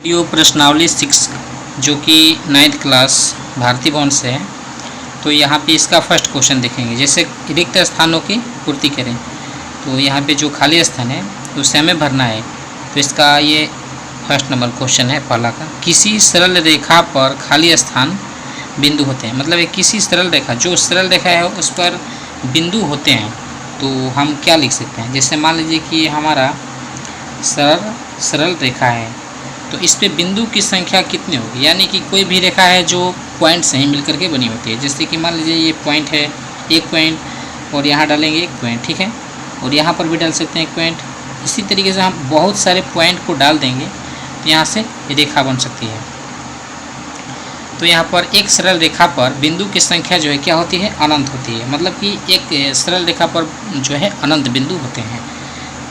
Video प्रश्नावली 6 जो कि 9th क्लास भारतीय भवन से है। तो यहाँ पे इसका फर्स्ट क्वेश्चन देखेंगे। जैसे रिक्त स्थानों की पूर्ति करें, तो यहाँ पे जो खाली स्थान है उसे हमें भरना है। तो इसका ये फर्स्ट नंबर क्वेश्चन है पहला का। किसी सरल रेखा पर खाली स्थान बिंदु होते हैं, मतलब किसी सरल रेखा, जो सरल रेखा है उस पर बिंदु होते हैं, तो हम क्या लिख सकते हैं। जैसे मान लीजिए कि हमारा सरल रेखा है, तो इस पे बिंदु की संख्या कितनी होगी, यानी कि कोई भी रेखा है जो पॉइंट से ही मिलकर के बनी होती है। जैसे कि मान लीजिए ये पॉइंट है, एक पॉइंट, और यहाँ डालेंगे एक पॉइंट, ठीक है, और यहाँ पर भी डाल सकते हैं एक पॉइंट। इसी तरीके से हम बहुत सारे पॉइंट को डाल देंगे तो यहाँ से रेखा बन सकती है। तो यहाँ पर एक सरल रेखा पर बिंदु की संख्या जो है क्या होती है, अनंत होती है। मतलब कि एक सरल रेखा पर जो है अनंत बिंदु होते हैं,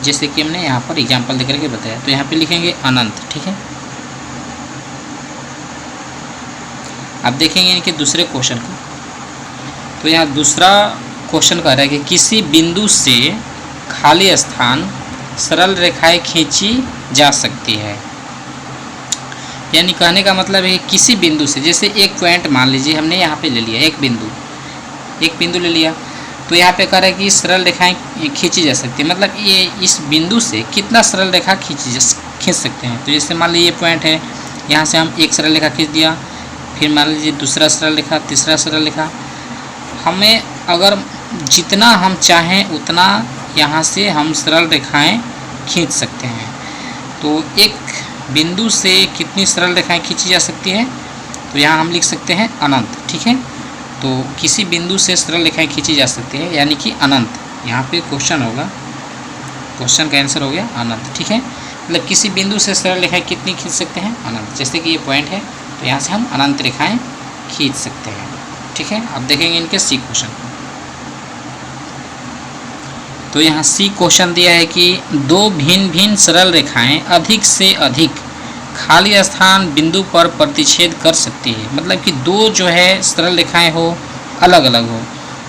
जैसे कि हमने यहाँ पर एग्जाम्पल देकर के बताया। तो यहाँ पे लिखेंगे अनंत, ठीक है। अब देखेंगे इनके दूसरे क्वेश्चन को। तो यहाँ दूसरा क्वेश्चन कह रहा है कि किसी बिंदु से खाली स्थान सरल रेखाएं खींची जा सकती है। यानी कहने का मतलब है किसी बिंदु से, जैसे एक पॉइंट मान लीजिए हमने यहाँ पे ले लिया, एक बिंदु ले लिया, तो यहाँ पे कह रहा है कि सरल रेखाएं खींची जा सकती है। मतलब ये इस बिंदु से कितना सरल रेखा खींच सकते हैं। तो जैसे मान लीजिए ये पॉइंट है, यहाँ से हम एक सरल रेखा खींच दिया, फिर मान लीजिए दूसरा सरल रेखा, तीसरा सरल रेखा। हमें अगर जितना हम चाहें उतना यहाँ से हम सरल रेखाएं खींच सकते हैं। तो एक बिंदु से कितनी सरल रेखाएं खींची जा सकती है, तो यहाँ हम लिख सकते हैं अनंत, ठीक है। तो किसी बिंदु से सरल रेखाएं खींची जा सकती है, यानी कि अनंत। यहाँ पे क्वेश्चन होगा, क्वेश्चन का आंसर हो गया अनंत, ठीक है। मतलब किसी बिंदु से सरल रेखाएं कितनी खींच सकते हैं, अनंत। जैसे कि ये पॉइंट है, तो यहाँ से हम अनंत रेखाएं खींच सकते हैं, ठीक है। अब देखेंगे इनके सी क्वेश्चन को। तो यहाँ सी क्वेश्चन दिया है कि दो भिन्न भिन्न सरल रेखाएं अधिक से अधिक खाली स्थान बिंदु पर प्रतिच्छेद कर सकती है। मतलब कि दो जो है सरल रेखाएं हो, अलग अलग हो,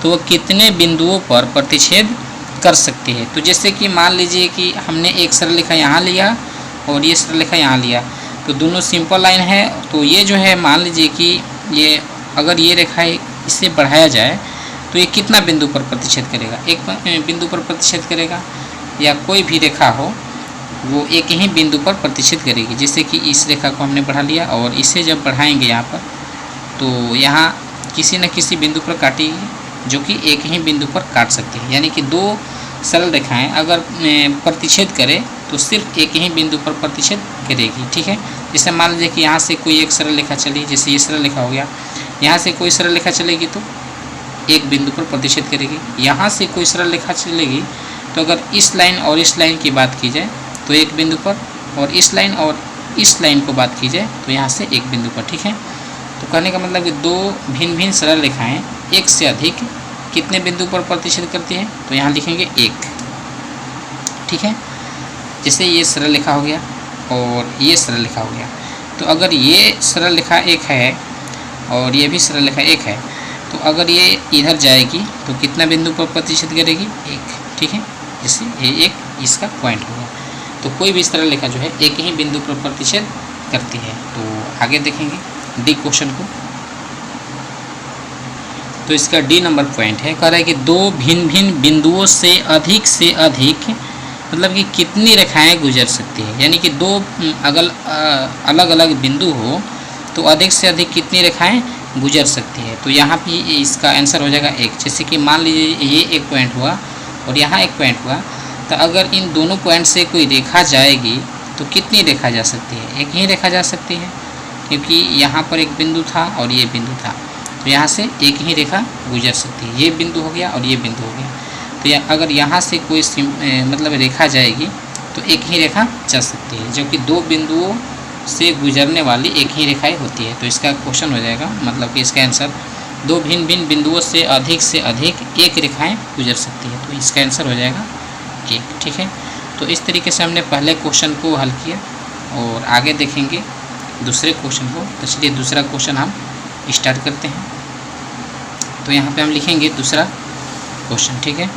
तो वो कितने बिंदुओं पर प्रतिच्छेद कर सकती है। तो जैसे कि मान लीजिए कि हमने एक सरल रेखा यहाँ लिया और ये सरल रेखा यहाँ लिया, तो दोनों सिंपल लाइन है। तो ये जो है मान लीजिए कि ये अगर ये रेखा इससे बढ़ाया जाए तो ये कितना बिंदु पर प्रतिच्छेद करेगा, एक बिंदु पर प्रतिच्छेद करेगा, या कोई भी रेखा हो वो एक ही बिंदु पर प्रतिच्छेद करेगी। जैसे कि इस रेखा को हमने बढ़ा लिया और इसे जब बढ़ाएंगे यहाँ पर, तो यहाँ किसी न किसी बिंदु पर काटेगी, जो कि एक ही बिंदु पर काट सकती है। यानी कि दो सरल रेखाएं अगर प्रतिच्छेद करें तो सिर्फ एक ही बिंदु पर प्रतिच्छेद करेगी, ठीक है। जैसे मान लीजिए कि यहाँ से कोई एक सरल रेखा चली, जैसे ये सरल रेखा हो गया, यहाँ से कोई सरल रेखा चलेगी तो एक बिंदु पर प्रतिच्छेद करेगी। यहाँ से कोई सरल रेखा चलेगी तो अगर इस लाइन और इस लाइन की बात की जाए तो एक बिंदु पर, और इस लाइन और इस लाइन को बात की जाए तो यहाँ से एक बिंदु पर, ठीक है। तो कहने का मतलब कि दो भिन्न भिन्न सरल रेखाएं एक से अधिक कितने बिंदु पर प्रतिच्छेद करती हैं, तो यहाँ लिखेंगे एक, ठीक है। जैसे ये सरल रेखा हो गया और ये सरल रेखा हो गया, तो अगर ये सरल रेखा एक है और ये भी सरल रेखा एक है, तो अगर ये इधर जाएगी तो कितना बिंदु पर प्रतिच्छेद करेगी, एक, ठीक है। जैसे ये एक इसका पॉइंट होगा। तो कोई भी सरल रेखा जो है एक ही बिंदु पर प्रतिच्छेद करती है। तो आगे देखेंगे डी क्वेश्चन को। तो इसका डी नंबर पॉइंट है, कह रहा है कि दो भिन्न भिन्न बिंदुओं से अधिक मतलब कि कितनी रेखाएं गुजर सकती है। यानी कि दो अलग अलग बिंदु हो तो अधिक से अधिक कितनी रेखाएं गुजर सकती है। तो यहाँ भी इसका आंसर हो जाएगा एक। जैसे कि मान लीजिए ये एक पॉइंट हुआ और यहाँ एक पॉइंट हुआ, तो अगर इन दोनों पॉइंट से कोई रेखा जाएगी तो कितनी रेखा जा सकती है, एक ही रेखा जा सकती है, क्योंकि यहाँ पर एक बिंदु था और ये बिंदु था, तो यहाँ से एक ही रेखा गुजर सकती है। ये बिंदु हो गया और ये बिंदु हो गया, तो अगर यहाँ से कोई मतलब रेखा जाएगी तो एक ही रेखा जा सकती है, जबकि दो बिंदुओं से गुजरने वाली एक ही रेखाएं होती है। तो इसका क्वेश्चन हो जाएगा, मतलब कि इसका आंसर दो भिन्न भिन्न बिंदुओं से अधिक एक रेखाएं गुजर सकती है। तो इसका आंसर हो जाएगा एक, ठीक है। तो इस तरीके से हमने पहले क्वेश्चन को हल किया और आगे देखेंगे दूसरे क्वेश्चन को। तो चलिए दूसरा क्वेश्चन हम स्टार्ट करते हैं। तो यहाँ पे हम लिखेंगे दूसरा क्वेश्चन, ठीक है।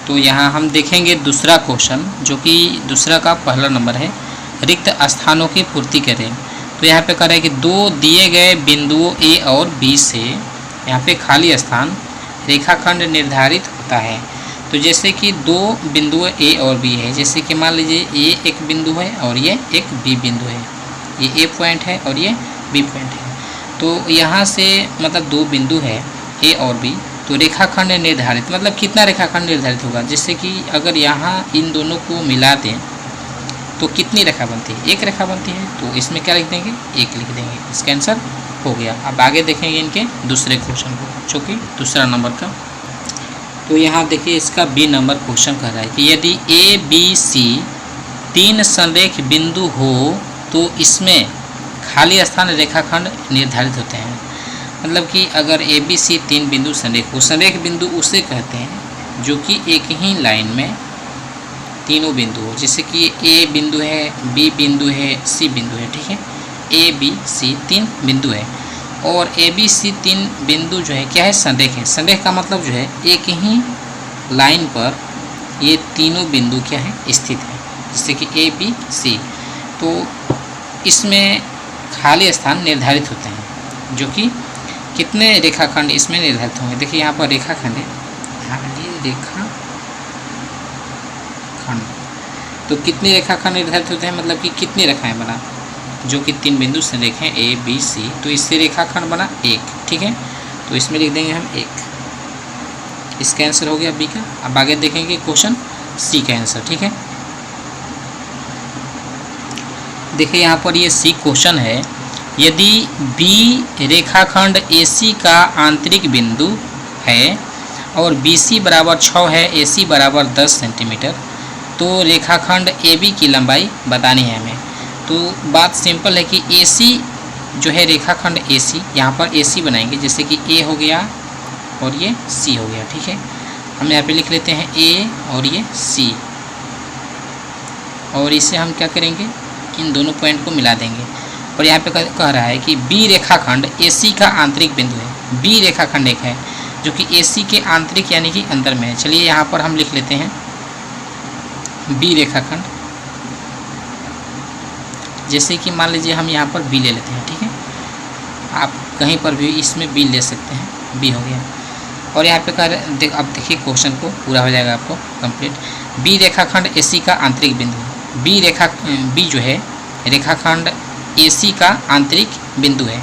तो यहाँ हम देखेंगे दूसरा क्वेश्चन, जो कि दूसरा का पहला नंबर है, रिक्त स्थानों की पूर्ति करें। तो यहाँ पे कह रहा है कि दो दिए गए बिंदुओं ए और बी से यहाँ पे खाली स्थान रेखाखंड निर्धारित होता है। तो जैसे कि दो बिंदु ए और बी है, जैसे कि मान लीजिए ये एक बिंदु है और ये एक बी बिंदु है, ये ए पॉइंट है और ये बी पॉइंट है। तो यहाँ से मतलब दो बिंदु है ए और बी, तो रेखाखंड निर्धारित मतलब कितना रेखाखंड निर्धारित होगा। जैसे कि अगर यहाँ इन दोनों को मिला दें तो कितनी रेखा बनती है, एक रेखा बनती है। तो इसमें क्या लिख देंगे, एक लिख देंगे, इसका आंसर हो गया। अब आगे देखेंगे इनके दूसरे क्वेश्चन को, जो कि दूसरा नंबर का। तो यहाँ देखिए इसका बी नंबर क्वेश्चन कर रहा है कि यदि ए बी सी तीन संरेख बिंदु हो तो इसमें खाली स्थान रेखाखंड निर्धारित होते हैं। मतलब कि अगर ए बी सी तीन बिंदु संरेख हो, संरेख बिंदु उसे कहते हैं जो कि एक ही लाइन में तीनों बिंदु हो। जैसे कि ए बिंदु है, बी बिंदु है, सी बिंदु है, ठीक है। ए बी सी तीन बिंदु है और ए बी सी तीन बिंदु जो है क्या है, संरेख है। संरेख का मतलब जो है एक ही लाइन पर ये तीनों बिंदु क्या है, स्थित है। जैसे कि ए बी सी, तो इसमें खाली स्थान निर्धारित होते हैं, जो कि कितने रेखाखंड इसमें निर्धारित होंगे। देखिए यहाँ पर रेखाखंड है, हाँ ये रेखाखंड, तो कितने रेखाखंड निर्धारित होते हैं, मतलब कि कितनी रेखाएं बना, जो कि तीन बिंदु संरेख हैं ए बी सी, तो इससे रेखाखंड बना एक, ठीक है। तो इसमें लिख देंगे हम एक, इसका आंसर हो गया बी का। अब आगे देखेंगे क्वेश्चन सी का आंसर, ठीक है। देखिए यहाँ पर ये सी क्वेश्चन है, यदि बी रेखाखंड AC का आंतरिक बिंदु है और BC बराबर 6 है, AC बराबर 10 सेंटीमीटर, तो रेखाखंड AB की लंबाई बतानी है हमें। तो बात सिंपल है कि AC जो है रेखाखंड AC, यहाँ पर AC बनाएंगे, जैसे कि A हो गया और ये C हो गया, ठीक है। हम यहाँ पे लिख लेते हैं A और ये C, और इसे हम क्या करेंगे, इन दोनों पॉइंट को मिला देंगे। और यहाँ पे कह रहा है कि बी रेखाखंड AC का आंतरिक बिंदु है। बी रेखाखंड एक है जो कि AC के आंतरिक यानी कि अंदर में है। चलिए यहाँ पर हम लिख लेते हैं बी रेखाखंड, जैसे कि मान लीजिए हम यहाँ पर बी ले लेते हैं, ठीक है। आप कहीं पर भी इसमें बी ले सकते हैं, बी हो गया। और यहाँ पे कह अब देखिए क्वेश्चन को पूरा हो जाएगा आपको कंप्लीट। बी रेखाखंड AC का आंतरिक बिंदु है। बी जो है रेखाखंड AC का आंतरिक बिंदु है।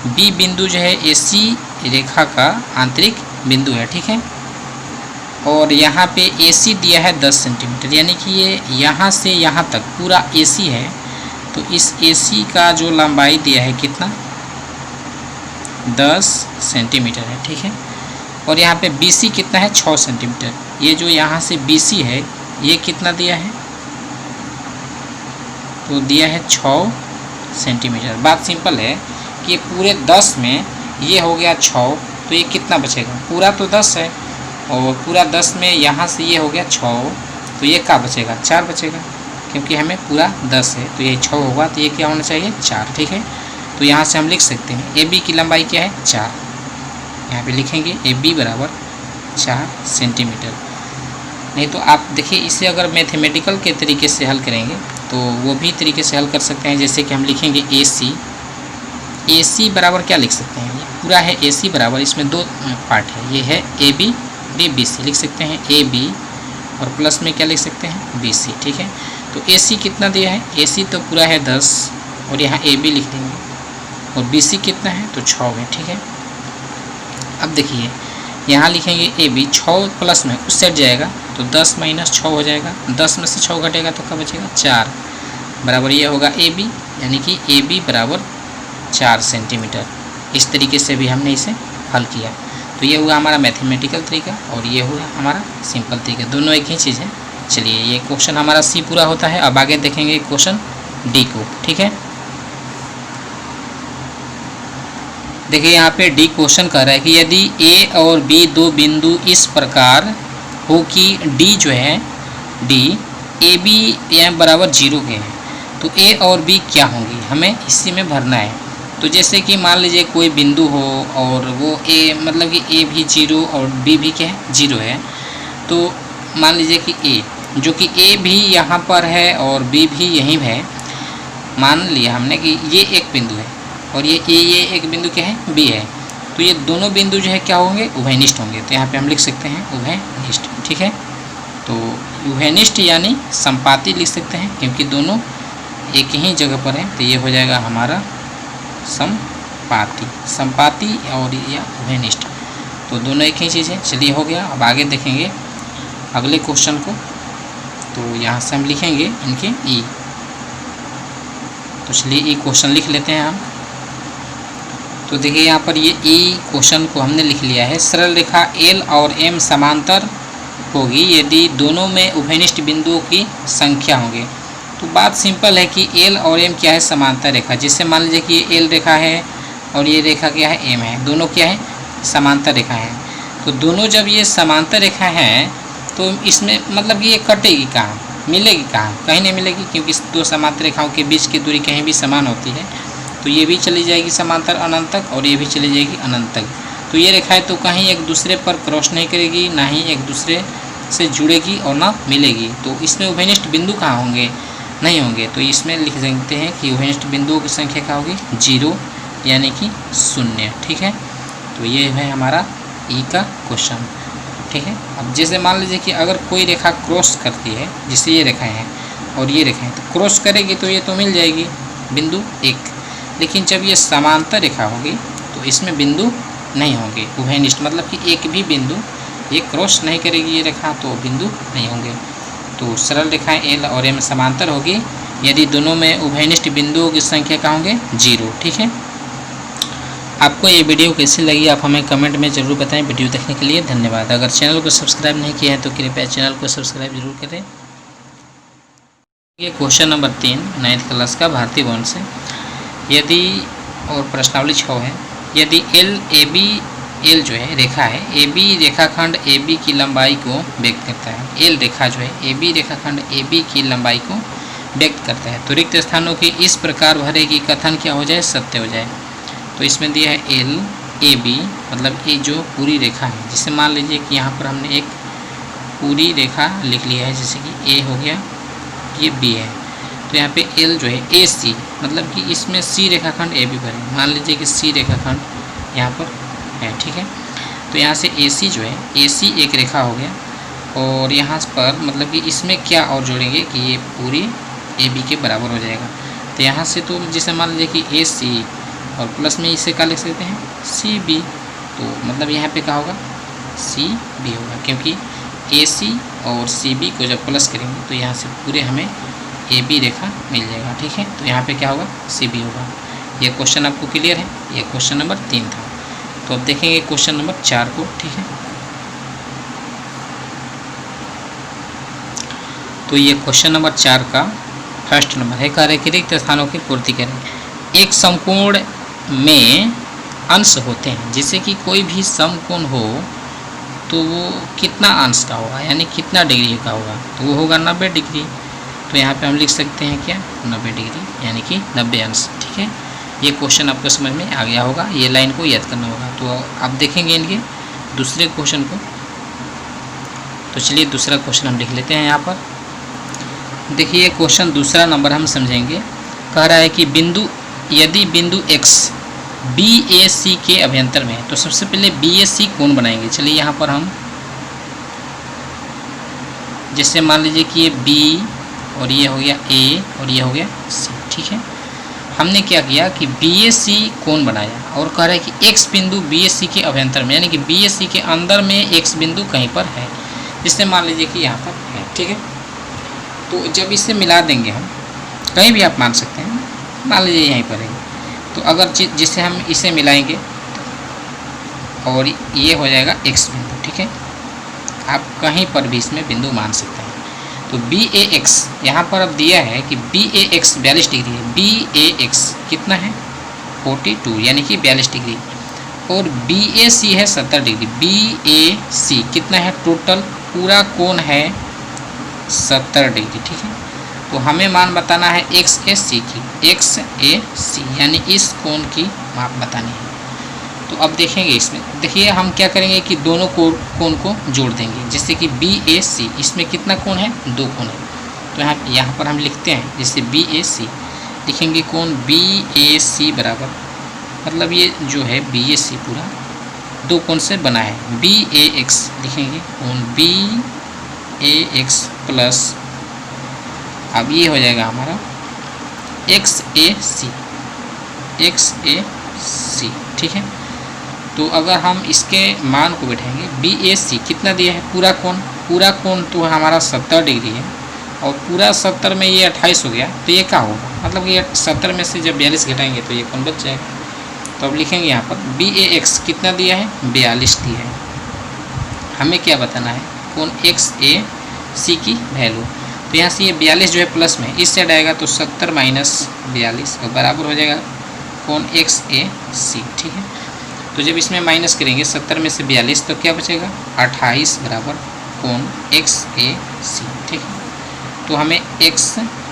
बी बिंदु जो है AC रेखा का आंतरिक बिंदु है, ठीक है। और यहाँ पे AC दिया है 10 सेंटीमीटर, यानी कि ये यहाँ से यहाँ तक पूरा AC है। तो इस AC का जो लंबाई दिया है कितना, 10 सेंटीमीटर है, ठीक है। और यहाँ पे BC कितना है, 6 सेंटीमीटर। ये जो यहाँ से BC है ये कितना दिया है, तो दिया है 6 सेंटीमीटर। बात सिंपल है कि पूरे 10 में ये हो गया 6, तो ये कितना बचेगा, पूरा तो 10 है और पूरा 10 में यहाँ से ये हो गया 6, तो ये क्या बचेगा, 4 बचेगा, क्योंकि हमें पूरा 10 है। तो ये 6 होगा, तो ये क्या होना चाहिए, 4, ठीक है। तो यहाँ से हम लिख सकते हैं AB की लंबाई क्या है, 4। यहाँ पे लिखेंगे AB बराबर 4 सेंटीमीटर। नहीं तो आप देखिए इसे अगर मैथमेटिकल के तरीके से हल करेंगे तो वो भी तरीके से हल कर सकते हैं। जैसे कि हम लिखेंगे AC बराबर क्या लिख सकते हैं, पूरा है AC बराबर, इसमें दो पार्ट है, ये है AB, BC लिख सकते हैं AB, और प्लस में क्या लिख सकते हैं BC, ठीक है। तो AC कितना दिया है, AC तो पूरा है 10 और यहाँ AB लिख देंगे, और BC कितना है तो 6 है, ठीक है। अब देखिए यहाँ लिखेंगे AB, 6 प्लस में उस सेट जाएगा तो 10 माइनस 6 हो जाएगा, 10 में से 6 घटेगा तो क्या बचेगा, 4 बराबर ये होगा AB, यानी कि AB बराबर 4 सेंटीमीटर। इस तरीके से भी हमने इसे हल किया। तो ये हुआ हमारा मैथमेटिकल तरीका और ये हुआ हमारा सिंपल तरीका, दोनों एक ही चीज़ है। चलिए ये क्वेश्चन हमारा C पूरा होता है। अब आगे देखेंगे क्वेश्चन D को, ठीक है। देखिए यहाँ पे D क्वेश्चन कह रहा है कि यदि A और B दो बिंदु इस प्रकार हो कि D जो है D AB बराबर 0 के हैं, तो A और B क्या होंगी, हमें इसी में भरना है। तो जैसे कि मान लीजिए कोई बिंदु हो और वो A मतलब कि A भी 0 और B भी क्या है 0 है, तो मान लीजिए कि ए, जो कि ए भी यहाँ पर है और बी भी यहीं है। मान लिया हमने कि ये एक बिंदु है और ये एक बिंदु क्या है, बी है। तो ये दोनों बिंदु जो है क्या होंगे, उभयनिष्ठ होंगे। तो यहाँ पे हम लिख सकते हैं उभयनिष्ठ, ठीक है। तो उभयनिष्ठ यानी संपाती लिख सकते हैं, क्योंकि दोनों एक ही जगह पर है। तो ये हो जाएगा हमारा संपाती और या उभयनिष्ठ, तो दोनों एक ही चीज़ है। चलिए हो गया। अब आगे देखेंगे अगले क्वेश्चन को। तो यहाँ से हम लिखेंगे इनके ई। तो चलिए ई क्वेश्चन लिख लेते हैं हम। तो देखिए यहाँ पर ये ई क्वेश्चन को हमने लिख लिया है। सरल रेखा एल और एम समांतर होगी यदि दोनों में उभयनिष्ठ बिंदुओं की संख्या होंगे। तो बात सिंपल है कि एल और एम क्या है, समांतर रेखा। जिससे मान लीजिए कि ये एल रेखा है और ये रेखा क्या है, एम है। दोनों क्या है, समांतर रेखा है। तो दोनों जब ये समांतर रेखा है तो इसमें मतलब कि ये कटेगी कहाँ, मिलेगी कहाँ, कहीं नहीं मिलेगी, क्योंकि दो समांतर रेखाओं के बीच की दूरी कहीं भी समान होती है। तो ये भी चली जाएगी समांतर अनंत तक और ये भी चली जाएगी अनंत तक। तो ये रेखाएं तो कहीं एक दूसरे पर क्रॉस नहीं करेगी, ना ही एक दूसरे से जुड़ेगी और ना मिलेगी। तो इसमें उभयनिष्ठ बिंदु कहाँ होंगे, नहीं होंगे। तो इसमें लिख सकते हैं कि उभयनिष्ठ बिंदुओं की संख्या क्या होगी, 0 यानी कि 0, ठीक है। तो ये है हमारा ई का क्वेश्चन, ठीक है। अब जैसे मान लीजिए कि अगर कोई रेखा क्रॉस करती है, जैसे ये रेखाएं हैं और ये रेखाएं, तो क्रॉस करेगी तो ये तो मिल जाएगी बिंदु 1। लेकिन जब ये समांतर रेखा होगी तो इसमें बिंदु नहीं होंगे उभयनिष्ठ, मतलब कि एक भी बिंदु ये क्रॉस नहीं करेगी ये रेखा, तो बिंदु नहीं होंगे। तो सरल रेखाएं एल और एम समांतर होगी यदि दोनों में उभयनिष्ठ बिंदुओं की संख्या क्या होंगे, 0, ठीक है। आपको ये वीडियो कैसी लगी आप हमें कमेंट में ज़रूर बताएं। वीडियो देखने के लिए धन्यवाद। अगर चैनल को सब्सक्राइब नहीं किया है तो कृपया चैनल को सब्सक्राइब जरूर करें। ये क्वेश्चन नंबर 3 9th क्लास का भारतीय वन से। यदि और प्रश्नावली 6 है, यदि एल जो है रेखा है, ए बी रेखाखंड ए बी की लंबाई को व्यक्त करता है। एल रेखा जो है ए बी रेखाखंड ए बी की लंबाई को व्यक्त करता है, तो रिक्त स्थानों की इस प्रकार भरे कि कथन क्या हो जाए, सत्य हो जाए। तो इसमें दिया है एल ए बी, मतलब ये जो पूरी रेखा है, जिसे मान लीजिए कि यहाँ पर हमने एक पूरी रेखा लिख लिया है, जैसे कि ए हो गया, ये बी है। तो यहाँ पे एल जो है ए सी, मतलब कि इसमें सी रेखाखंड ए बी पर है। मान लीजिए कि सी रेखाखंड यहाँ पर है, ठीक है। तो यहाँ से ए सी जो है, ए सी एक रेखा हो गया और यहाँ पर मतलब कि इसमें क्या और जोड़ेंगे कि ये पूरी ए बी के बराबर हो जाएगा। तो यहाँ से तो जैसे मान लीजिए कि ए सी और प्लस में इसे क्या लिख सकते हैं, सी बी। तो मतलब यहाँ पे क्या होगा, सी बी होगा, क्योंकि ए सी और सी बी को जब प्लस करेंगे तो यहाँ से पूरे हमें ए बी रेखा मिल जाएगा, ठीक है। तो यहाँ पे क्या होगा, सी बी होगा। ये क्वेश्चन आपको क्लियर है। ये क्वेश्चन नंबर 3 था। तो अब देखेंगे क्वेश्चन नंबर 4 को, ठीक है। तो ये क्वेश्चन नंबर 4 का फर्स्ट नंबर है, कह रहे कि रिक्त स्थानों की पूर्ति करें। एक समकोण में अंश होते हैं, जैसे कि कोई भी समकोण हो तो वो कितना अंश का होगा, यानी कितना डिग्री का होगा, तो वो होगा 90 डिग्री। तो यहाँ पे हम लिख सकते हैं क्या, 90 डिग्री यानी कि 90 अंश, ठीक है। ये क्वेश्चन आपको समझ में आ गया होगा, ये लाइन को याद करना होगा। तो आप देखेंगे इनके दूसरे क्वेश्चन को। तो चलिए दूसरा क्वेश्चन हम लिख लेते हैं यहाँ पर। देखिए क्वेश्चन दूसरा नंबर हम समझेंगे। कह रहा है कि यदि बिंदु x बी ए सी के अभ्यंतर में है, तो सबसे पहले बी ए सी कोण बनाएंगे। चलिए यहाँ पर हम जैसे मान लीजिए कि ये बी और ये हो गया ए और ये हो गया सी, ठीक है। हमने क्या किया कि बी ए सी कोण बनाया और कह रहा है कि x बिंदु बी ए सी के अभ्यंतर में, यानी कि बी ए सी के अंदर में x बिंदु कहीं पर है, जिससे मान लीजिए कि यहाँ पर है, ठीक है। तो जब इसे मिला देंगे हम, कहीं भी आप मान सकते हैं, मान लीजिए यहीं पर है, तो अगर जिससे हम इसे मिलाएंगे और ये हो जाएगा x बिंदु, ठीक है। आप कहीं पर भी इसमें बिंदु मान सकते हैं। तो बी ए एक्स यहाँ पर अब दिया है कि बी ए एक्स 42 डिग्री है। बी ए एक्स कितना है, 42 यानी कि 42 डिग्री, और बी ए सी है 70 डिग्री। बी ए सी कितना है, टोटल पूरा कोण है 70 डिग्री, ठीक है। तो हमें मान बताना है एक्स ए सी की, एक्स ए सी यानी इस कोण की माप बतानी है। तो तो अब देखेंगे इसमें, देखिए हम क्या करेंगे कि दोनों कोण को जोड़ देंगे। जैसे कि BAC, इसमें कितना कोण है, 2 कोण है। तो यहाँ पर हम लिखते हैं जैसे BAC, लिखेंगे कोण BAC बराबर, मतलब ये जो है BAC पूरा 2 कोण से बना है। BAX लिखेंगे कोण BAX प्लस, अब ये हो जाएगा हमारा XAC, ठीक है। तो अगर हम इसके मान को बैठाएंगे, BAC कितना दिया है, पूरा कोण तो हमारा 70 डिग्री है, और पूरा 70 में ये 28 हो गया, तो ये क्या होगा, मतलब ये 70 में से जब 42 घटाएंगे तो ये कोण बच जाएगा। तो अब लिखेंगे यहाँ पर BAX कितना दिया है, 42 दिया है। हमें क्या बताना है, कोण XAC की वैल्यू। तो यहाँ से ये 42 जो है प्लस में इस साइड आएगा, तो 70 माइनस 42 और बराबर हो जाएगा कोण XAC, ठीक है। तो जब इसमें माइनस करेंगे 70 में से 42, तो क्या बचेगा, 28 बराबर कोण XAC, ठीक है। तो हमें